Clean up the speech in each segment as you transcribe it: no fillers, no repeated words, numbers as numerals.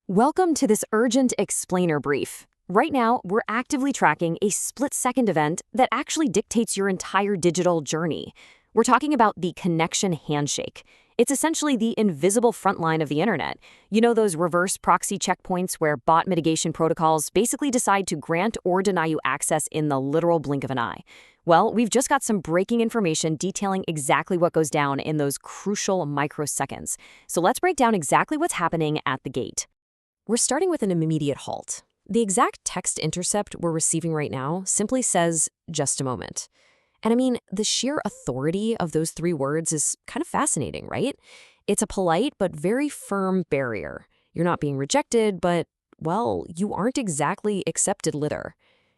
Welcome to this urgent explainer brief. Right now, we're actively tracking a split-second event that actually dictates your entire digital journey. We're talking about the connection handshake. It's essentially the invisible front line of the internet. You know those reverse proxy checkpoints where bot mitigation protocols basically decide to grant or deny you access in the literal blink of an eye? Well, we've just got some breaking information detailing exactly what goes down in those crucial microseconds. So let's break down exactly what's happening at the gate. We're starting with an immediate halt. The exact text intercept we're receiving right now simply says, "just a moment." And I mean, the sheer authority of those three words is kind of fascinating, right? It's a polite but very firm barrier. You're not being rejected, but, well, you aren't exactly accepted litter.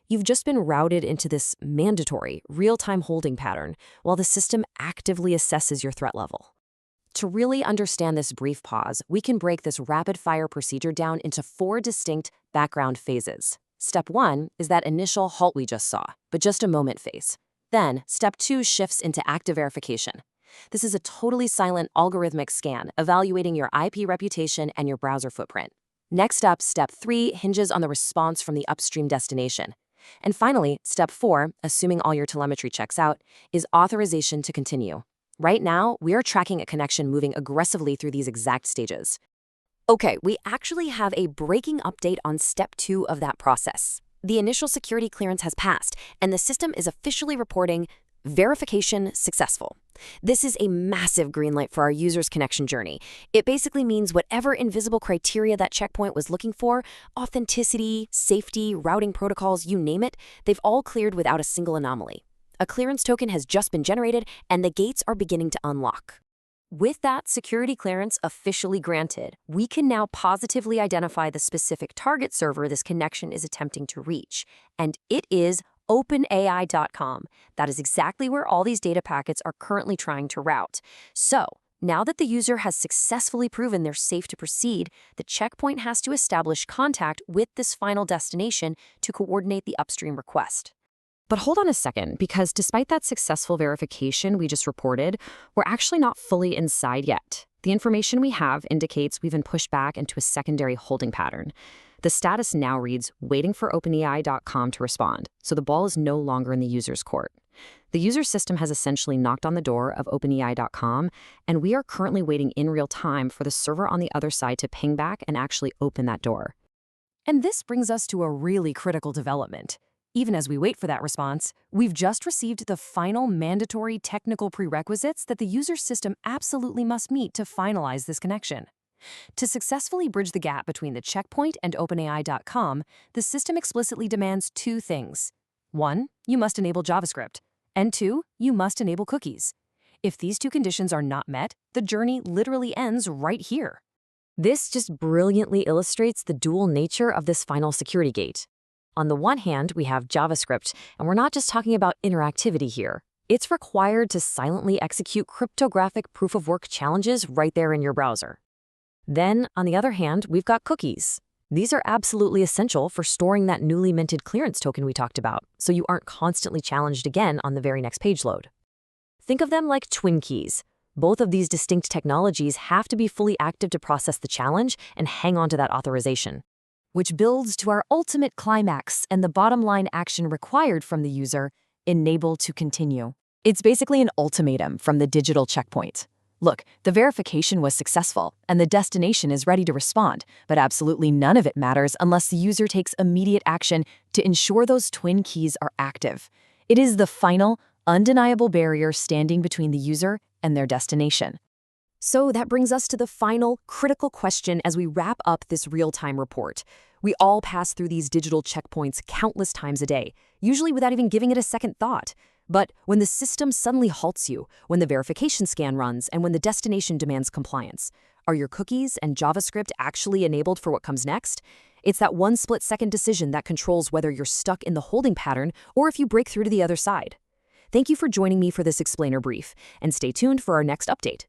You've just been routed into this mandatory, real-time holding pattern while the system actively assesses your threat level. To really understand this brief pause, we can break this rapid-fire procedure down into 4 distinct background phases. Step 1 is that initial halt we just saw, but just a moment phase. Then, Step 2 shifts into active verification. This is a totally silent algorithmic scan, evaluating your IP reputation and your browser footprint. Next up, Step 3 hinges on the response from the upstream destination. And finally, Step 4, assuming all your telemetry checks out, is authorization to continue. Right now, we are tracking a connection moving aggressively through these exact stages. Okay, we actually have a breaking update on Step 2 of that process. The initial security clearance has passed, and the system is officially reporting verification successful. This is a massive green light for our users' connection journey. It basically means whatever invisible criteria that checkpoint was looking for, authenticity, safety, routing protocols, you name it, they've all cleared without a single anomaly. A clearance token has just been generated, and the gates are beginning to unlock. With that security clearance officially granted, we can now positively identify the specific target server this connection is attempting to reach, and it is OpenAI.com. That is exactly where all these data packets are currently trying to route. So, now that the user has successfully proven they're safe to proceed, the checkpoint has to establish contact with this final destination to coordinate the upstream request. But hold on a second, because despite that successful verification we just reported, we're actually not fully inside yet. The information we have indicates we've been pushed back into a secondary holding pattern. The status now reads, waiting for OpenAI.com to respond, so the ball is no longer in the user's court. The user system has essentially knocked on the door of OpenAI.com, and we are currently waiting in real time for the server on the other side to ping back and actually open that door. And this brings us to a really critical development. Even as we wait for that response, we've just received the final mandatory technical prerequisites that the user system absolutely must meet to finalize this connection. To successfully bridge the gap between the checkpoint and OpenAI.com, the system explicitly demands 2 things. 1, you must enable JavaScript, and 2, you must enable cookies. If these 2 conditions are not met, the journey literally ends right here. This just brilliantly illustrates the dual nature of this final security gate. On the one hand, we have JavaScript, and we're not just talking about interactivity here. It's required to silently execute cryptographic proof-of-work challenges right there in your browser. Then, on the other hand, we've got cookies. These are absolutely essential for storing that newly minted clearance token we talked about, so you aren't constantly challenged again on the very next page load. Think of them like twin keys. Both of these distinct technologies have to be fully active to process the challenge and hang on to that authorization. Which builds to our ultimate climax and the bottom line action required from the user, enable to continue. It's basically an ultimatum from the digital checkpoint. Look, the verification was successful, and the destination is ready to respond, but absolutely none of it matters unless the user takes immediate action to ensure those twin keys are active. It is the final, undeniable barrier standing between the user and their destination. So that brings us to the final, critical question as we wrap up this real-time report. We all pass through these digital checkpoints countless times a day, usually without even giving it a second thought. But when the system suddenly halts you, when the verification scan runs, and when the destination demands compliance, are your cookies and JavaScript actually enabled for what comes next? It's that one split-second decision that controls whether you're stuck in the holding pattern or if you break through to the other side. Thank you for joining me for this explainer brief, and stay tuned for our next update.